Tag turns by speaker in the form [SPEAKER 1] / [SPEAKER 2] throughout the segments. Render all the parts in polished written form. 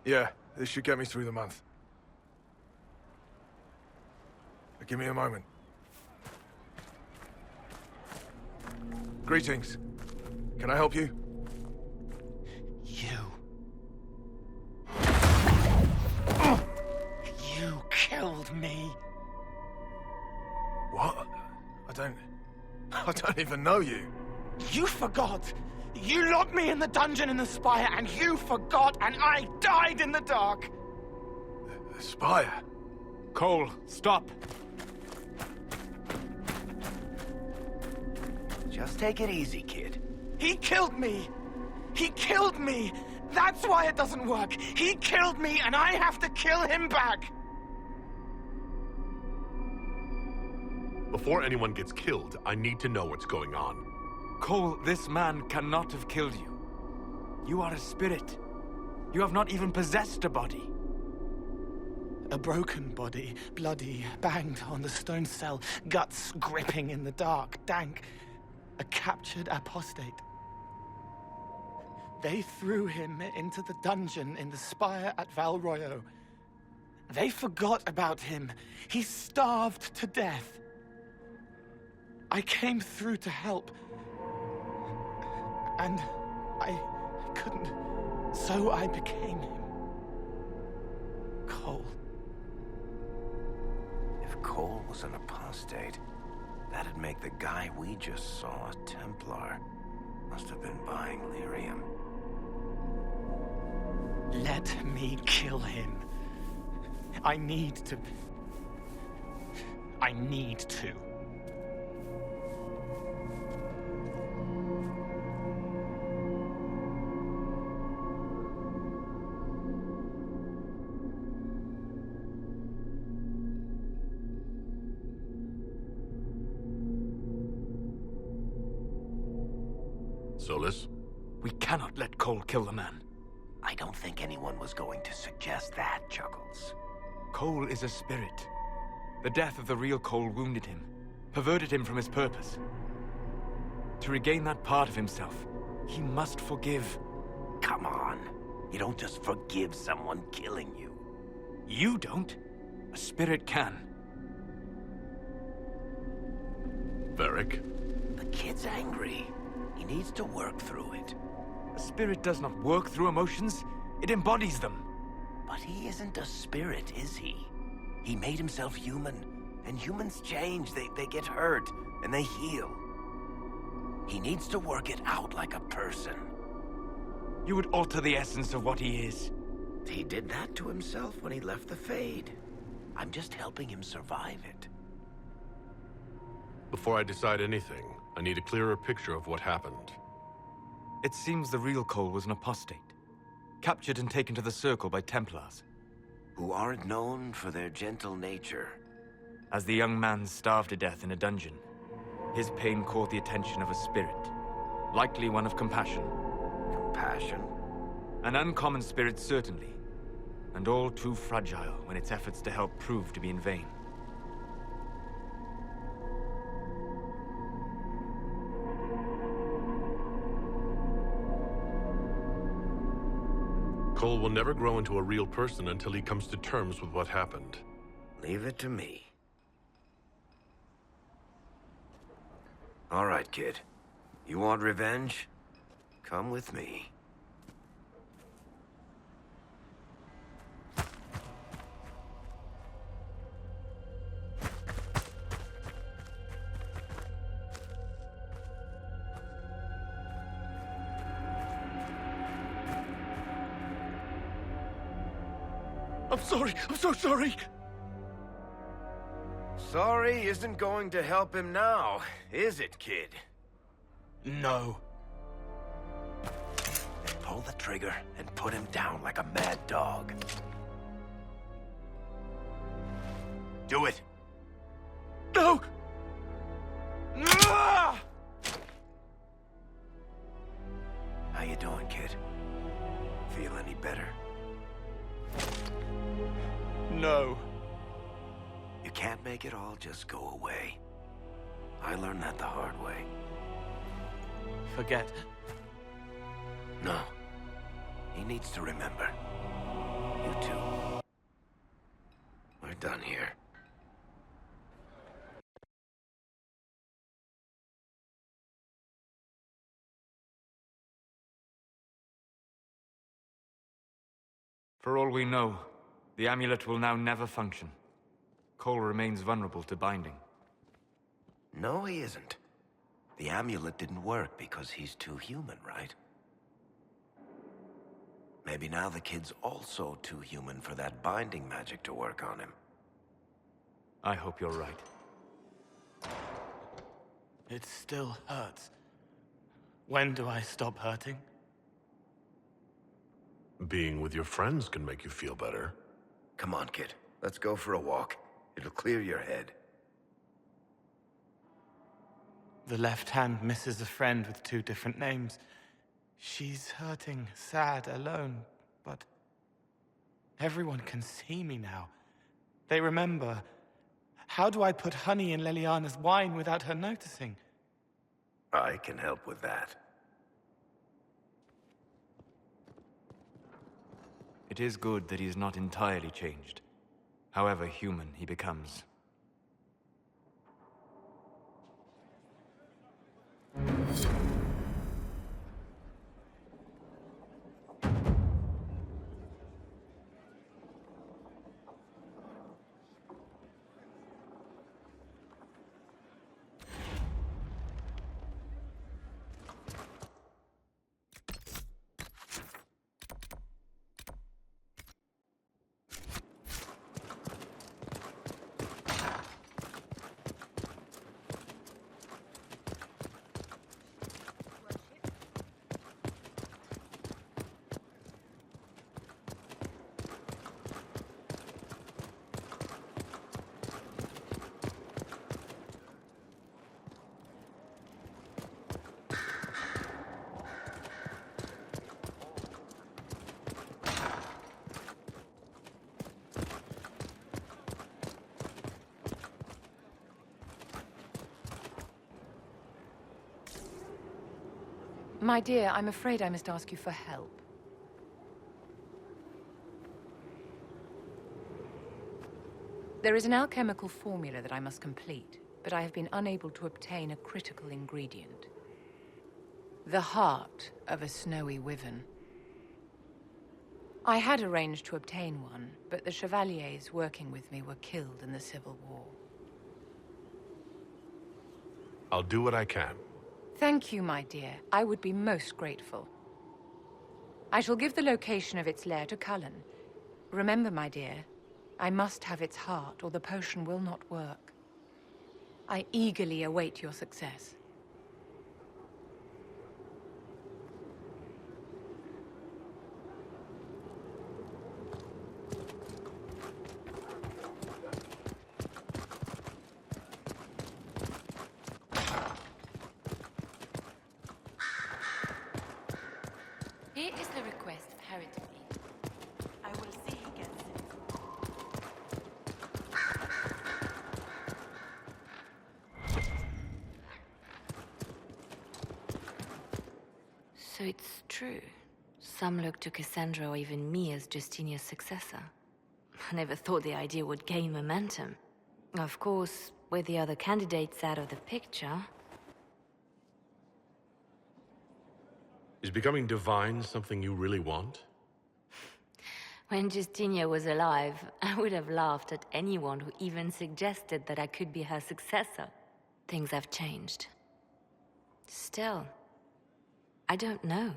[SPEAKER 1] Yeah, this should get me through the month. Give me a moment. Greetings. Can I help you?
[SPEAKER 2] You killed me.
[SPEAKER 1] What? I don't even know you.
[SPEAKER 2] You forgot. You locked me in the dungeon in the spire, and you forgot, and I died in the dark.
[SPEAKER 1] The spire?
[SPEAKER 3] Cole, stop.
[SPEAKER 4] Just take it easy, kid.
[SPEAKER 2] He killed me. He killed me. That's why it doesn't work. He killed me, and I have to kill him back.
[SPEAKER 5] Before anyone gets killed, I need to know what's going on.
[SPEAKER 3] Cole, this man cannot have killed you. You are a spirit. You have not even possessed a body.
[SPEAKER 2] A broken body, bloody, banged on the stone cell, guts gripping in the dark, dank. A captured apostate. They threw him into the dungeon in the spire at Val Royo. They forgot about him. He starved to death. I came through to help. And I couldn't. So I became him. Cole.
[SPEAKER 4] If Cole was an apostate, that'd make the guy we just saw a Templar. Must have been buying lyrium.
[SPEAKER 2] Let me kill him. I need to.
[SPEAKER 5] Solis?
[SPEAKER 3] We cannot let Cole kill the man.
[SPEAKER 4] I don't think anyone was going to suggest that, Chuckles.
[SPEAKER 3] Cole is a spirit. The death of the real Cole wounded him, perverted him from his purpose. To regain that part of himself, he must forgive.
[SPEAKER 4] Come on. You don't just forgive someone killing you.
[SPEAKER 3] You don't. A spirit can.
[SPEAKER 5] Varric?
[SPEAKER 4] The kid's angry. He needs to work through it.
[SPEAKER 3] A spirit does not work through emotions. It embodies them.
[SPEAKER 4] But he isn't a spirit, is he? He made himself human. And humans change. They get hurt. And they heal. He needs to work it out like a person.
[SPEAKER 3] You would alter the essence of what he is.
[SPEAKER 4] He did that to himself when he left the Fade. I'm just helping him survive it.
[SPEAKER 5] Before I decide anything, I need a clearer picture of what happened.
[SPEAKER 3] It seems the real Cole was an apostate, captured and taken to the Circle by Templars.
[SPEAKER 4] Who aren't known for their gentle nature.
[SPEAKER 3] As the young man starved to death in a dungeon, his pain caught the attention of a spirit, likely one of compassion.
[SPEAKER 4] Compassion?
[SPEAKER 3] An uncommon spirit, certainly, and all too fragile when its efforts to help prove to be in vain.
[SPEAKER 5] Cole will never grow into a real person until he comes to terms with what happened.
[SPEAKER 4] Leave it to me. All right, kid. You want revenge? Come with me.
[SPEAKER 1] I'm sorry. I'm so sorry.
[SPEAKER 4] Sorry isn't going to help him now, is it, kid?
[SPEAKER 2] No.
[SPEAKER 4] Then pull the trigger and put him down like a mad dog. Do it.
[SPEAKER 2] No! Ah!
[SPEAKER 4] How you doing, kid? Feel any better?
[SPEAKER 2] No.
[SPEAKER 4] You can't make it all just go away. I learned that the hard way.
[SPEAKER 2] Forget.
[SPEAKER 4] No. He needs to remember. You two. We're done here.
[SPEAKER 3] For all we know, the amulet will now never function. Cole remains vulnerable to binding.
[SPEAKER 4] No, he isn't. The amulet didn't work because he's too human, right? Maybe now the kid's also too human for that binding magic to work on him.
[SPEAKER 3] I hope you're right.
[SPEAKER 2] It still hurts. When do I stop hurting?
[SPEAKER 5] Being with your friends can make you feel better.
[SPEAKER 4] Come on, kid. Let's go for a walk. It'll clear your head.
[SPEAKER 2] The left hand misses a friend with 2 different names. She's hurting, sad, alone, but everyone can see me now. They remember. How do I put honey in Leliana's wine without her noticing?
[SPEAKER 4] I can help with that.
[SPEAKER 3] It is good that he's not entirely changed, however human he becomes.
[SPEAKER 6] My dear, I'm afraid I must ask you for help. There is an alchemical formula that I must complete, but I have been unable to obtain a critical ingredient. The heart of a snowy wyvern. I had arranged to obtain one, but the chevaliers working with me were killed in the Civil War.
[SPEAKER 5] I'll do what I can.
[SPEAKER 6] Thank you, my dear. I would be most grateful. I shall give the location of its lair to Cullen. Remember, my dear, I must have its heart, or the potion will not work. I eagerly await your success. Here is the request hurriedly.
[SPEAKER 7] I will see he gets it.
[SPEAKER 8] So it's true. Some look to Cassandra or even me as Justinia's successor. I never thought the idea would gain momentum. Of course, with the other candidates out of the picture...
[SPEAKER 5] Is becoming divine something you really want?
[SPEAKER 8] When Justinia was alive, I would have laughed at anyone who even suggested that I could be her successor. Things have changed. Still, I don't know.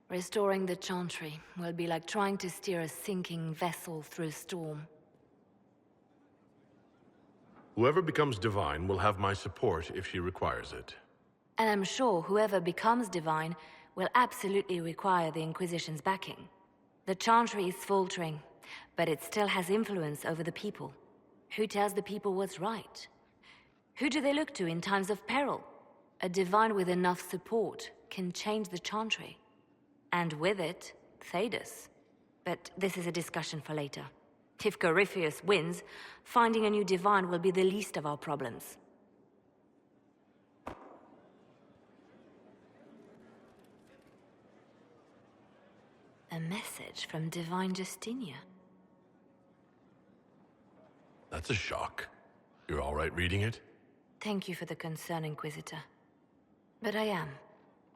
[SPEAKER 8] Restoring the Chantry will be like trying to steer a sinking vessel through a storm.
[SPEAKER 5] Whoever becomes divine will have my support if she requires it.
[SPEAKER 8] And I'm sure whoever becomes divine will absolutely require the Inquisition's backing. The Chantry is faltering, but it still has influence over the people. Who tells the people what's right? Who do they look to in times of peril? A divine with enough support can change the Chantry. And with it, Thedas. But this is a discussion for later. If Corypheus wins, finding a new divine will be the least of our problems. A message from Divine Justinia.
[SPEAKER 5] That's a shock. You're all right reading it?
[SPEAKER 8] Thank you for the concern, Inquisitor. But I am.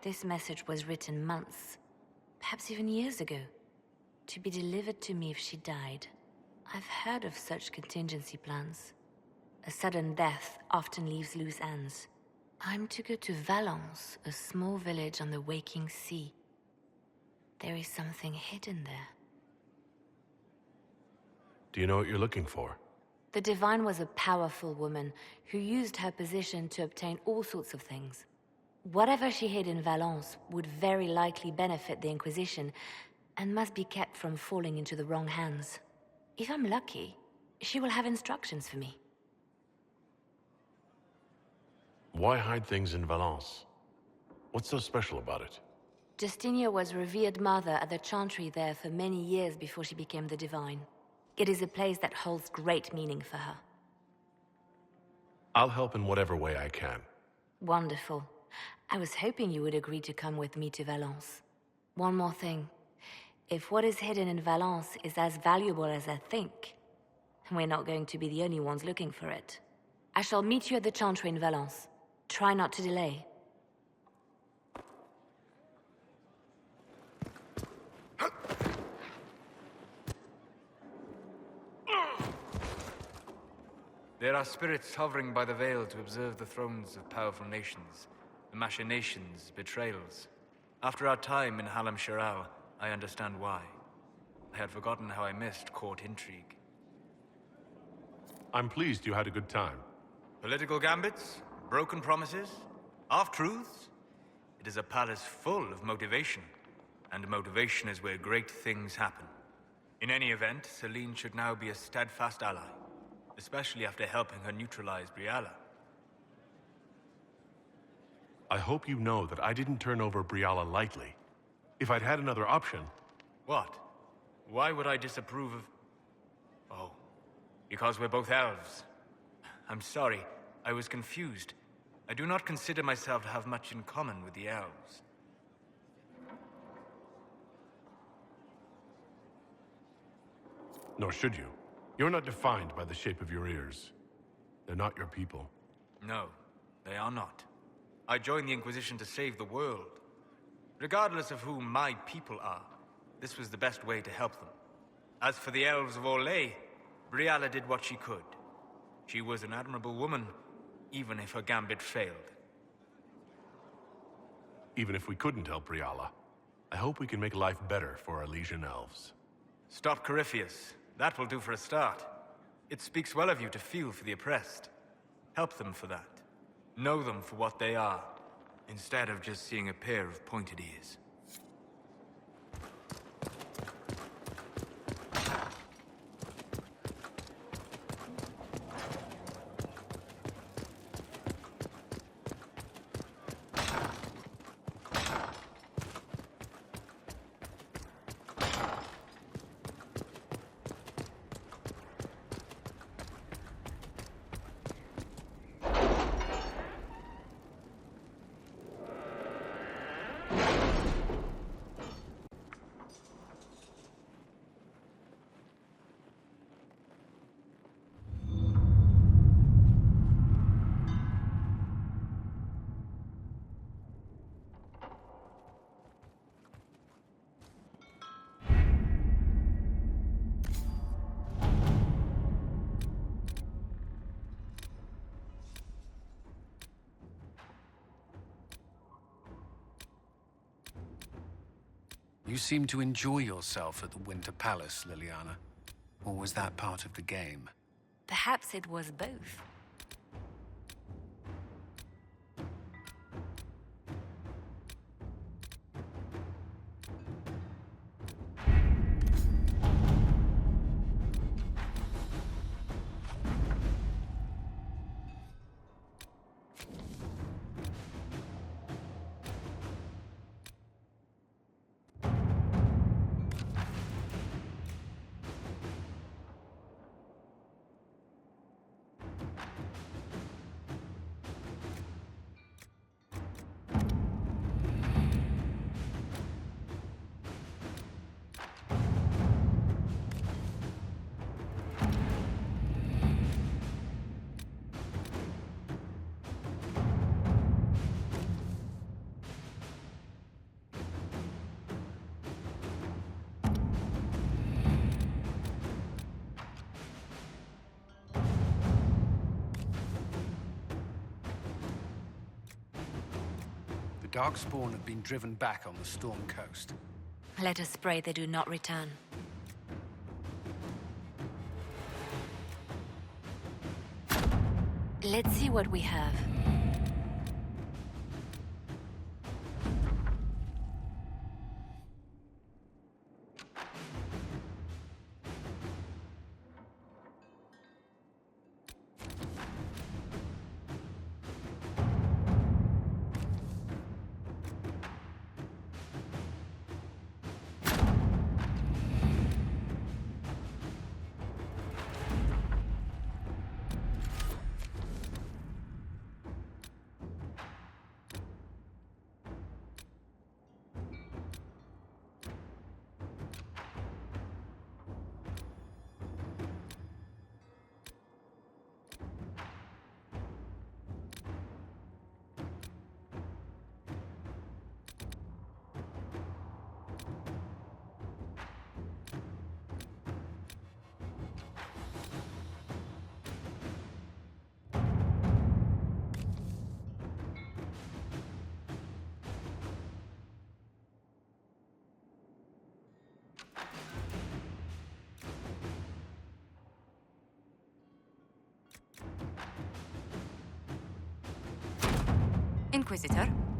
[SPEAKER 8] This message was written months, perhaps even years ago, to be delivered to me if she died. I've heard of such contingency plans. A sudden death often leaves loose ends. I'm to go to Valence, a small village on the waking sea. There is something hidden there.
[SPEAKER 5] Do you know what you're looking for?
[SPEAKER 8] The Divine was a powerful woman who used her position to obtain all sorts of things. Whatever she hid in Valence would very likely benefit the Inquisition and must be kept from falling into the wrong hands. If I'm lucky, she will have instructions for me.
[SPEAKER 5] Why hide things in Valence? What's so special about it?
[SPEAKER 8] Justinia was revered mother at the Chantry there for many years before she became the Divine. It is a place that holds great meaning for her.
[SPEAKER 5] I'll help in whatever way I can.
[SPEAKER 8] Wonderful. I was hoping you would agree to come with me to Valence. One more thing. If what is hidden in Valence is as valuable as I think, we're not going to be the only ones looking for it. I shall meet you at the Chantry in Valence. Try not to delay.
[SPEAKER 3] There are spirits hovering by the veil to observe the thrones of powerful nations, the machinations, betrayals. After our time in Halam Shiral, I understand why. I had forgotten how I missed court intrigue.
[SPEAKER 5] I'm pleased you had a good time.
[SPEAKER 3] Political gambits, broken promises, half-truths. It is a palace full of motivation, and motivation is where great things happen. In any event, Celine should now be a steadfast ally, especially after helping her neutralize Briala.
[SPEAKER 5] I hope you know that I didn't turn over Briala lightly. If I'd had another option...
[SPEAKER 3] What? Why would I disapprove of... Oh, because we're both elves. I'm sorry, I was confused. I do not consider myself to have much in common with the elves.
[SPEAKER 5] Nor should you. You're not defined by the shape of your ears. They're not your people.
[SPEAKER 3] No, they are not. I joined the Inquisition to save the world. Regardless of who my people are, this was the best way to help them. As for the elves of Orlais, Briala did what she could. She was an admirable woman, even if her gambit failed.
[SPEAKER 5] Even if we couldn't help Briala, I hope we can make life better for our Legion elves.
[SPEAKER 3] Stop Corypheus. That will do for a start. It speaks well of you to feel for the oppressed. Help them for that. Know them for what they are, instead of just seeing a pair of pointed ears.
[SPEAKER 9] You seem to enjoy yourself at the Winter Palace, Liliana. Or was that part of the game?
[SPEAKER 8] Perhaps it was both.
[SPEAKER 9] Darkspawn have been driven back on the Storm Coast.
[SPEAKER 8] Let us pray they do not return. Let's see what we have.
[SPEAKER 6] Inquisitor?